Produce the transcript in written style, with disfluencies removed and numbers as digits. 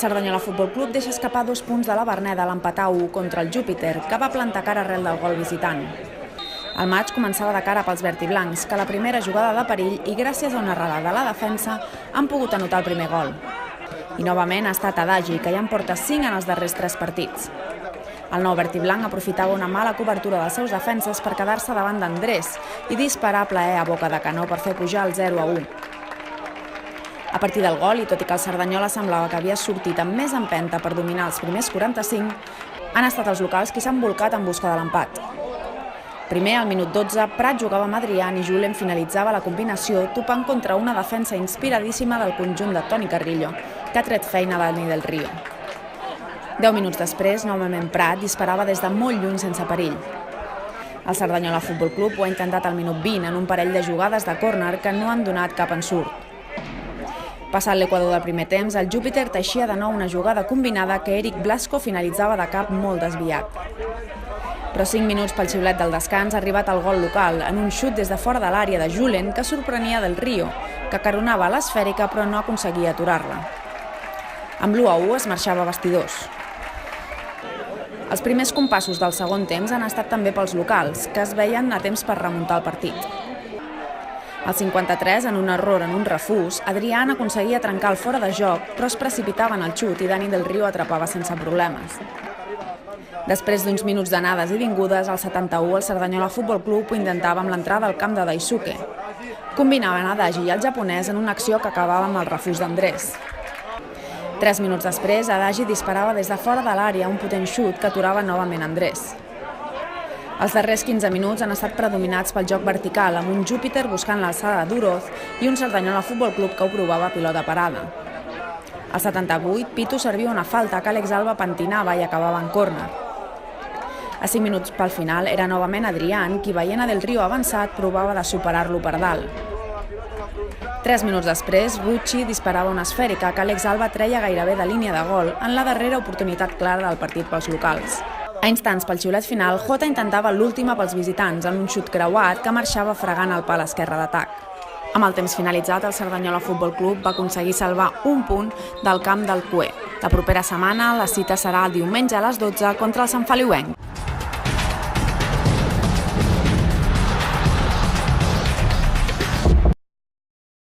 Cerdanyola Futbol Club deixa escapar 2 punts de la Verneda a l'empatar 1 contra el Júpiter, que va plantar cara arrel del gol visitant. El maig començava de cara pels verd i blancs, que a la primera jugada de perill i gràcies a una errada de la defensa han pogut anotar el primer gol. I novament ha estat Adagi, que ja en porta 5 en els darrers 3 partits. El nou verd i blanc aprofitava una mala cobertura dels seus defenses per quedar-se davant d'Andrés i disparar a plaer a boca de canó per fer pujar el 0-1. A partir del gol, i tot i que el Cerdanyola semblava que havia sortit amb més empenta per dominar els primers 45, han estat els locals qui s'han volcat en busca de l'empat. Primer, al minut 12, Prat jugava amb Adrián i Julen finalitzava la combinació topant contra una defensa inspiradíssima del conjunt de Toni Carrillo, que ha tret feina a Dani del Río. 10 minuts després, novament Prat disparava des de molt lluny sense perill. El Cerdanyola Futbol Club ho ha intentat al minut 20 en un parell de jugades de córner que no han donat cap ensurt. Passat l'equador del primer temps, el Júpiter teixia de nou una jugada combinada que Eric Blasco finalitzava de cap molt desviat. Però 5 minuts pel xiulet del descans ha arribat el gol local, en un xut des de fora de l'àrea de Julen que sorprenia del Río, que caronava l'esfèrica però no aconseguia aturar-la. Amb l'1-1 es marxava a vestidors. Els primers compassos del segon temps han estat també pels locals, que es veien a temps per remuntar el partit. Al 53, en un error en un refús, Adrián aconseguia trencar el fora de joc, però es precipitava en el xut i Dani del Río atrapava sense problemes. Després d'uns minuts d'anades i vingudes, al 71 el Cerdanyola Futbol Club ho intentava amb l'entrada al camp de Daisuke. Combinaven Adagi i el japonès en una acció que acabava amb el refús d'Andrés. 3 minuts després, Adagi disparava des de fora de l'àrea un potent xut que aturava novament Andrés. Els darrers 15 minuts han estat predominats pel joc vertical, amb un Júpiter buscant l'alçada d'Uroz i un Cerdanyola Futbol Club que ho provava a pilota parada. Al 78, Pitu servia una falta que Àlex Alba pentinava i acabava en córner. A 5 minuts pel final era novament Adrián qui, veient a Del Río avançat, provava de superar-lo per dalt. 3 minuts després, Rucci disparava una esfèrica que Àlex Alba treia gairebé de línia de gol en la darrera oportunitat clara del partit pels locals. A instants pel xiulet final, Jota intentava l'última pels visitants en un xut creuat que marxava fregant el pal esquerre d'atac. Amb el temps finalitzat, el Cerdanyola Futbol Club va aconseguir salvar un punt del camp del Cué. La propera setmana la cita serà el diumenge a les 12 contra el Sant Feliuenc.